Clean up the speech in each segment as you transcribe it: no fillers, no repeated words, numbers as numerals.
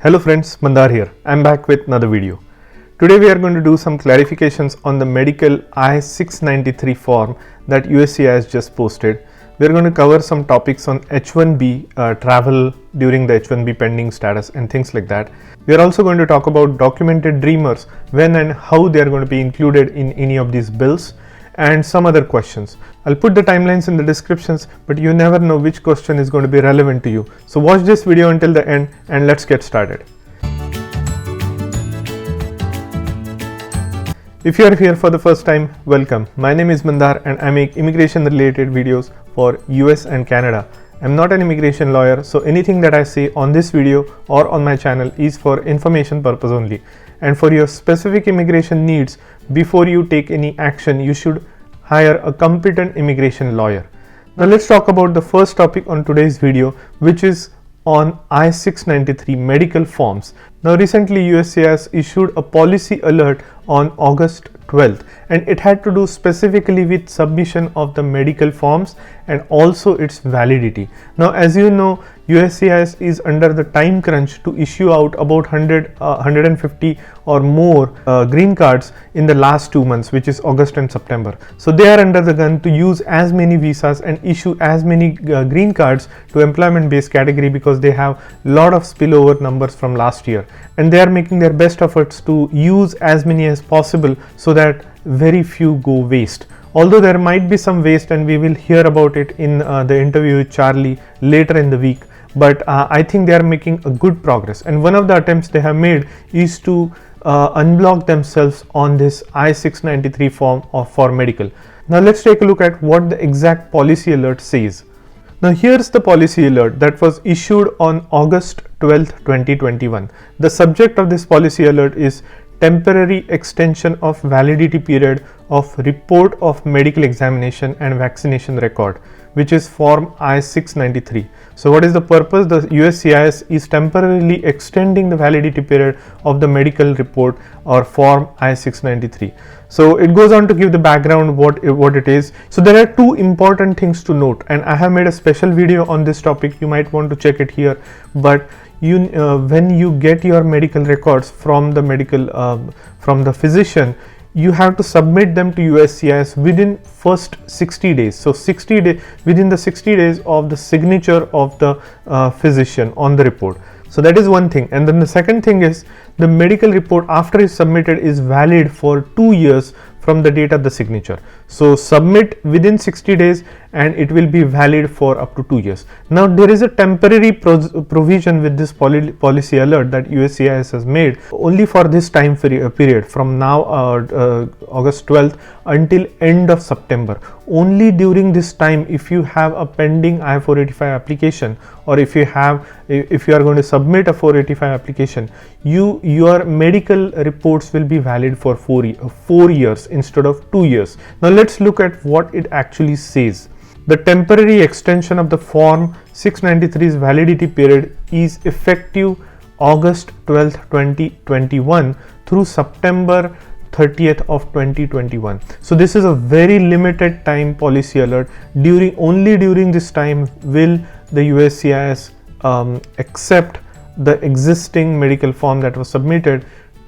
Hello friends, Mandar here. I'm back with another video. Today we are going to do some clarifications on the medical I-693 form that USCIS just posted. We are going to cover some topics on H1B, travel during the H1B pending status and things like that. We are also going to talk about documented dreamers, when and how they are going to be included in any of these bills, and some other questions. I'll put the timelines in the descriptions, but you never know which question is going to be relevant to you. So watch this video until the end and let's get started. If you are here for the first time, welcome. My name is Mandar and I make immigration related videos for US and Canada. I'm not an immigration lawyer, so anything that I say on this video or on my channel is for information purpose only. And for your specific immigration needs, before you take any action, you should hire a competent immigration lawyer. Now let's talk about the first topic on today's video, which is on I-693 medical forms. Now recently USCIS issued a policy alert on August 12th, and it had to do specifically with submission of the medical forms and also its validity. Now as you know, USCIS is under the time crunch to issue out about 150 or more green cards in the last 2 months, which is August and September. So they are under the gun to use as many visas and issue as many green cards to employment based category, because they have a lot of spillover numbers from last year, and they are making their best efforts to use as many as possible so that very few go waste. Although there might be some waste, and we will hear about it in the interview with Charlie later in the week, but I think they are making a good progress, and one of the attempts they have made is to unblock themselves on this I-693 form for medical. Now let's take a look at what the exact policy alert says. Now here's the policy alert that was issued on August 12th, 2021. The subject of this policy alert is temporary extension of validity period of report of medical examination and vaccination record, which is form I-693. So what is the purpose? The USCIS is temporarily extending the validity period of the medical report or form I-693. So it goes on to give the background what it is. So there are two important things to note, and I have made a special video on this topic. You might want to check it here. But when you get your medical records from the physician, you have to submit them to USCIS within first 60 days. So within the 60 days of the signature of the physician on the report. So that is one thing. And then the second thing is, the medical report after it's submitted is valid for 2 years from the date of the signature. So submit within 60 days and it will be valid for up to 2 years. Now there is a temporary provision with this policy alert that USCIS has made only for this time period from now August 12th until end of September. Only during this time, if you have a pending I-485 application, or if you are going to submit a 485 application, your medical reports will be valid for 4 years instead of 2 years. Now let's look at what it actually says. The temporary extension of the form 693's validity period is effective August 12th, 2021 through September 30th of 2021. So this is a very limited time policy alert. Only during this time will the USCIS accept the existing medical form that was submitted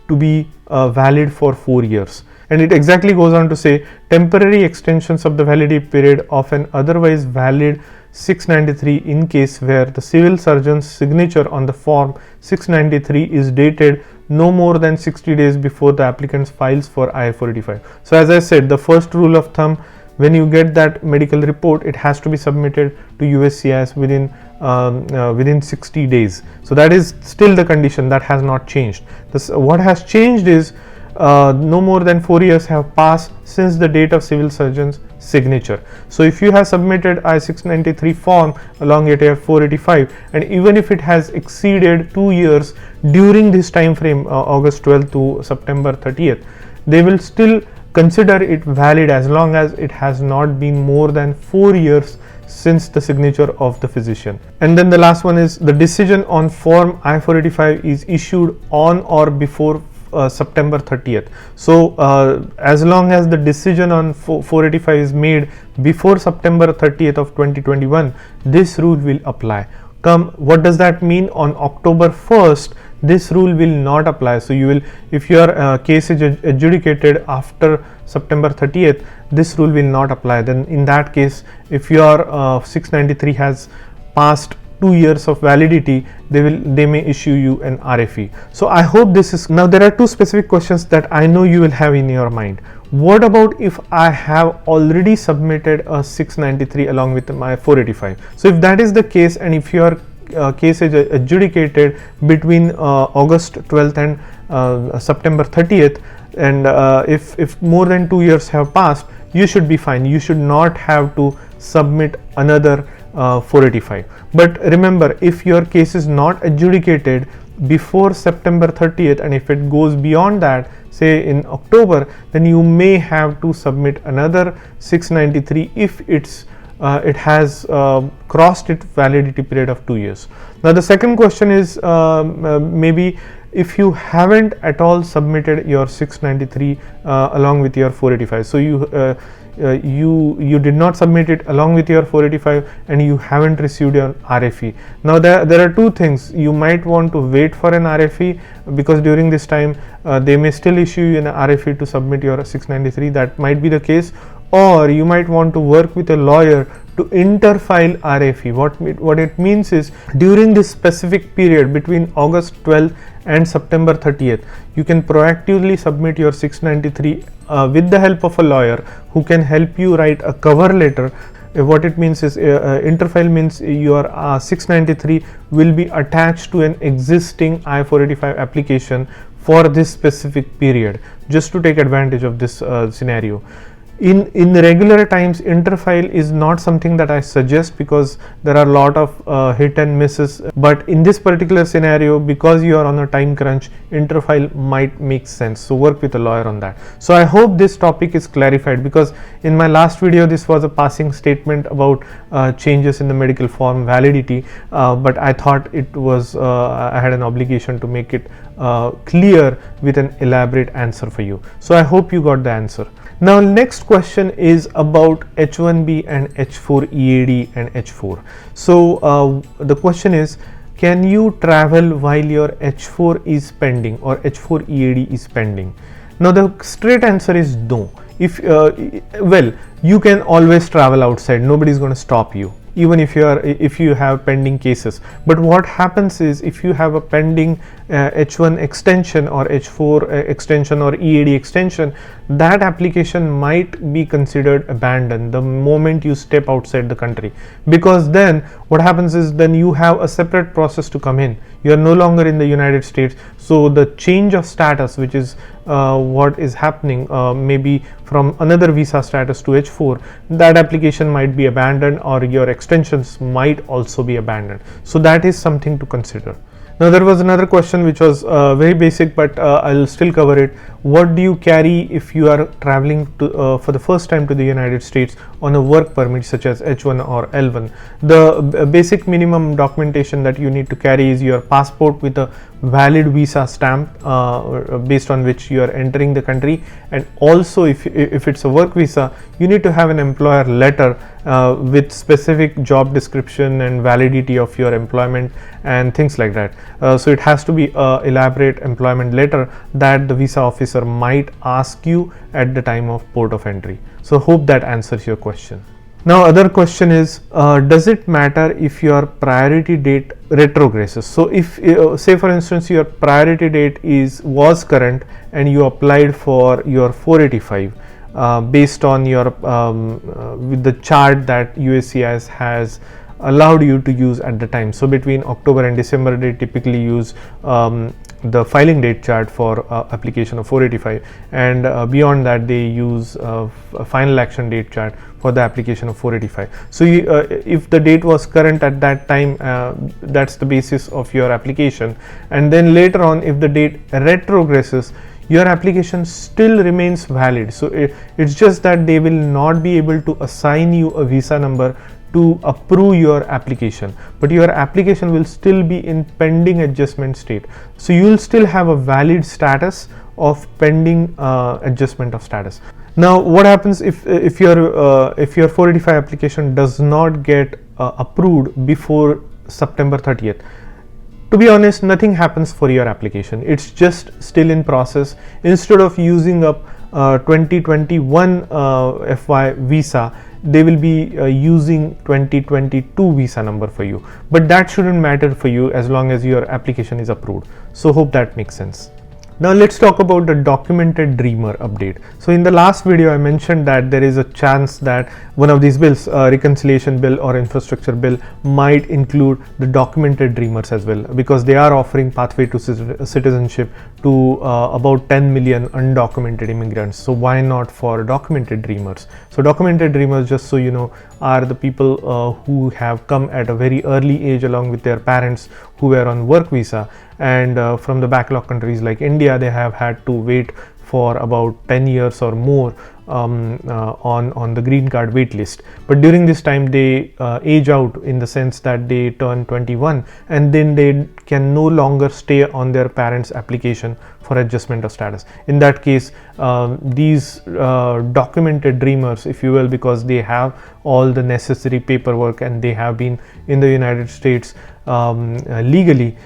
to be valid for 4 years. And it exactly goes on to say, temporary extensions of the validity period of an otherwise valid 693 in case where the civil surgeon's signature on the form 693 is dated no more than 60 days before the applicant files for I-485. So as I said, the first rule of thumb, when you get that medical report, it has to be submitted to USCIS within 60 days. So that is still the condition, that has not changed. What has changed is no more than 4 years have passed since the date of civil surgeon's signature. So if you have submitted I-693 form along with your 485, and even if it has exceeded 2 years during this time frame, August 12th to September 30th, they will still consider it valid as long as it has not been more than 4 years since the signature of the physician. And then the last one is, the decision on form I-485 is issued on or before September 30th. So as long as the decision on 485 is made before September 30th of 2021, this rule will apply. What does that mean? On October 1st, this rule will not apply. So you will, if your case is adjudicated after September 30th, this rule will not apply. Then in that case, if your 693 has passed 2 years of validity, they may issue you an RFE. So I hope this is. Now there are two specific questions that I know you will have in your mind. What about if I have already submitted a 693 along with my 485? So if that is the case, and if your case is adjudicated between August 12th and September 30th, and if more than 2 years have passed, you should be fine. You should not have to submit another 485. But remember, if your case is not adjudicated before September 30th, and if it goes beyond that, say in October, then you may have to submit another 693 if it has crossed its validity period of 2 years. Now the second question is maybe if you haven't at all submitted your 693 along with your 485. So you did not submit it along with your 485 and you haven't received your RFE. Now there are two things. You might want to wait for an RFE, because during this time they may still issue you an RFE to submit your 693. That might be the case. Or you might want to work with a lawyer to interfile RFE. What it means is, during this specific period between August 12th and September 30th, you can proactively submit your 693 with the help of a lawyer who can help you write a cover letter. What it means is, interfile means your 693 will be attached to an existing I-485 application for this specific period, just to take advantage of this scenario. In regular times, interfile is not something that I suggest, because there are a lot of hit and misses. But in this particular scenario, because you are on a time crunch, interfile might make sense. So work with a lawyer on that. So I hope this topic is clarified, because in my last video this was a passing statement about changes in the medical form validity, but I thought it was I had an obligation to make it clear with an elaborate answer for you. So I hope you got the answer. Now next question is about H1B and H4 EAD and H4. So the question is, can you travel while your H4 is pending or H4 EAD is pending? Now the straight answer is no. If well, you can always travel outside. Nobody is going to stop you, even if you have pending cases. But what happens is, if you have a pending H1 extension or H4 extension or EAD extension, that application might be considered abandoned the moment you step outside the country, because then what happens is, then you have a separate process to come in. You are no longer in the United States, so the change of status, which is what is happening, maybe from another visa status to H4, that application might be abandoned, or your extensions might also be abandoned. So that is something to consider. Now there was another question which was very basic, but I'll still cover it. What do you carry if you are traveling to, for the first time to the United States on a work permit such as H1 or L1? The basic minimum documentation that you need to carry is your passport with a valid visa stamp based on which you are entering the country, and also if it's a work visa, you need to have an employer letter with specific job description and validity of your employment and things like that. So it has to be an elaborate employment letter that the visa officer might ask you at the time of port of entry. So hope that answers your question. Now other question is, does it matter if your priority date retrogresses? So if say for instance your priority date was current and you applied for your 485 based on your with the chart that USCIS has allowed you to use at the time. So between October and December they typically use the filing date chart for application of 485, and beyond that they use a final action date chart for the application of 485. So if the date was current at that time, that's the basis of your application, and then later on if the date retrogresses, your application still remains valid. So it's just that they will not be able to assign you a visa number to approve your application, but your application will still be in pending adjustment state. So you will still have a valid status of pending adjustment of status. Now what happens if your 485 application does not get approved before September 30th? To be honest, nothing happens for your application. It's just still in process. Instead of using up 2021 FY visa, they will be using 2022 visa number for you, but that shouldn't matter for you as long as your application is approved. So hope that makes sense. Now let's talk about the documented dreamer update. So in the last video I mentioned that there is a chance that one of these bills, reconciliation bill or infrastructure bill, might include the documented dreamers as well, because they are offering pathway to citizenship to about 10 million undocumented immigrants. So why not for documented dreamers? So documented dreamers, just so you know, are the people who have come at a very early age along with their parents who were on work visa, and from the backlog countries like India, they have had to wait for about 10 years or more on the green card wait list. But during this time they age out, in the sense that they turn 21 and then they can no longer stay on their parents' application for adjustment of status. In that case, these documented dreamers, if you will, because they have all the necessary paperwork and they have been in the United States legally,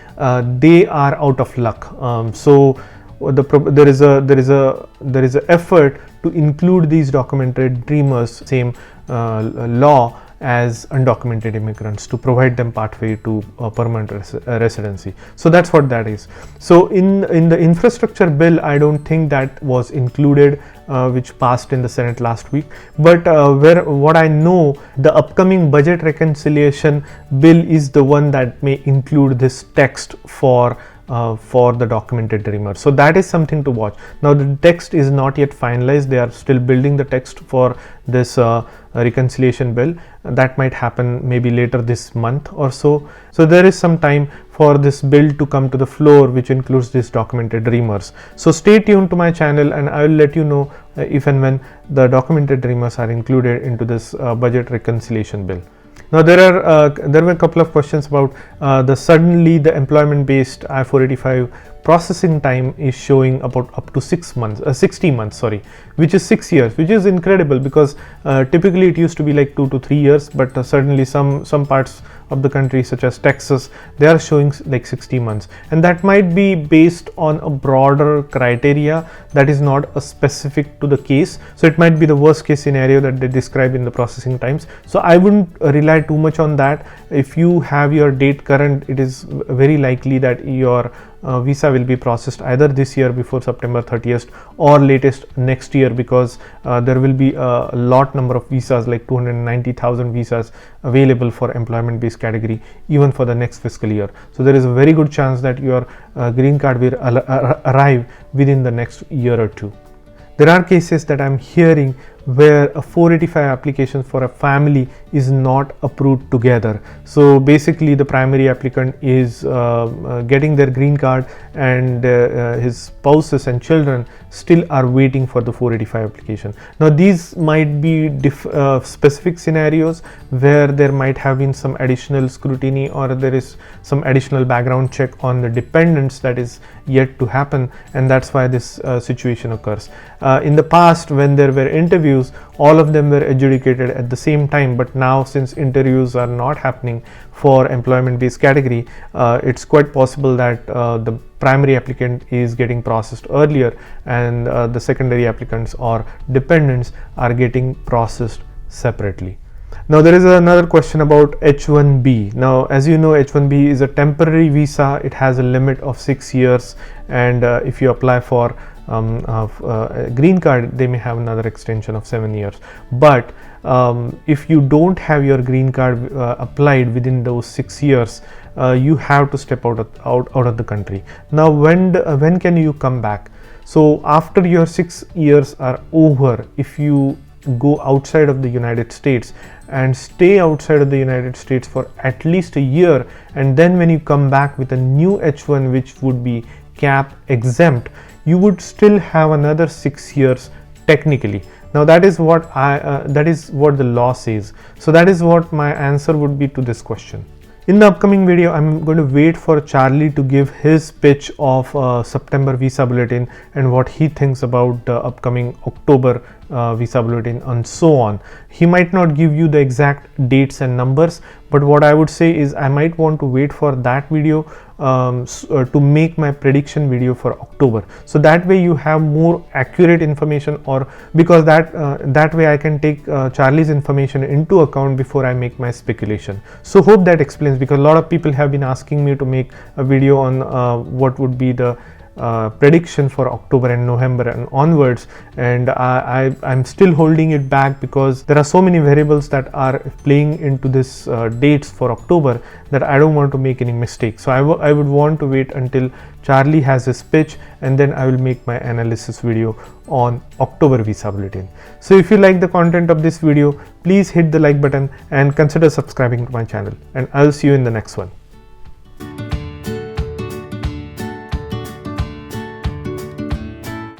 they are out of luck. So there is a effort to include these documented dreamers, same law as undocumented immigrants, to provide them pathway to permanent residency. So that's what that is. So in the infrastructure bill, I don't think that was included, which passed in the Senate last week. But what I know, the upcoming budget reconciliation bill is the one that may include this text for the documented dreamer. So that is something to watch. Now the text is not yet finalized. They are still building the text for this reconciliation bill. That might happen maybe later this month or so. So there is some time for this bill to come to the floor, which includes these documented dreamers. So stay tuned to my channel and I will let you know if and when the documented dreamers are included into this budget reconciliation bill. Now there were a couple of questions about suddenly the employment based I-485 processing time is showing about up to 60 months, sorry, which is 6 years, which is incredible, because typically it used to be like 2 to 3 years, but certainly some parts of the country such as Texas, they are showing like 60 months, and that might be based on a broader criteria that is not a specific to the case. So it might be the worst case scenario that they describe in the processing times. So I wouldn't rely too much on that. If you have your date current, it is very likely that your visa will be processed either this year before September 30th or latest next year, because there will be a lot number of visas, like 290,000 visas available for employment based category even for the next fiscal year. So there is a very good chance that your green card will arrive within the next year or two. There are cases that I'm hearing where a 485 application for a family is not approved together. So basically the primary applicant is getting their green card, and his spouses and children still are waiting for the 485 application. Now these might be specific scenarios where there might have been some additional scrutiny, or there is some additional background check on the dependents that is yet to happen, and that's why this situation occurs. In the past, when there were interviews, all of them were adjudicated at the same time, but now since interviews are not happening for employment based category, it's quite possible that the primary applicant is getting processed earlier, and the secondary applicants or dependents are getting processed separately. Now there is another question about H1B. Now as you know, H1B is a temporary visa. It has a limit of 6 years, and if you apply for green card, they may have another extension of 7 years. But if you don't have your green card applied within those 6 years, you have to step out of the country. Now when can you come back? So after your 6 years are over, if you go outside of the United States and stay outside of the United States for at least a year, and then when you come back with a new H1 which would be cap exempt, you would still have another 6 years technically. Now that is what the law says. So that is what my answer would be to this question. In the upcoming video, I'm going to wait for Charlie to give his pitch of September visa bulletin and what he thinks about the upcoming October visa bulletin and so on. He might not give you the exact dates and numbers, but what I would say is I might want to wait for that video to make my prediction video for October. So that way you have more accurate information, or because that way I can take Charlie's information into account before I make my speculation. So hope that explains, because a lot of people have been asking me to make a video on what would be the prediction for October and November and onwards, and I'm still holding it back because there are so many variables that are playing into this dates for October that I don't want to make any mistakes. So I would want to wait until Charlie has his pitch, and then I will make my analysis video on October visa bulletin. So if you like the content of this video, please hit the like button and consider subscribing to my channel, and I'll see you in the next one.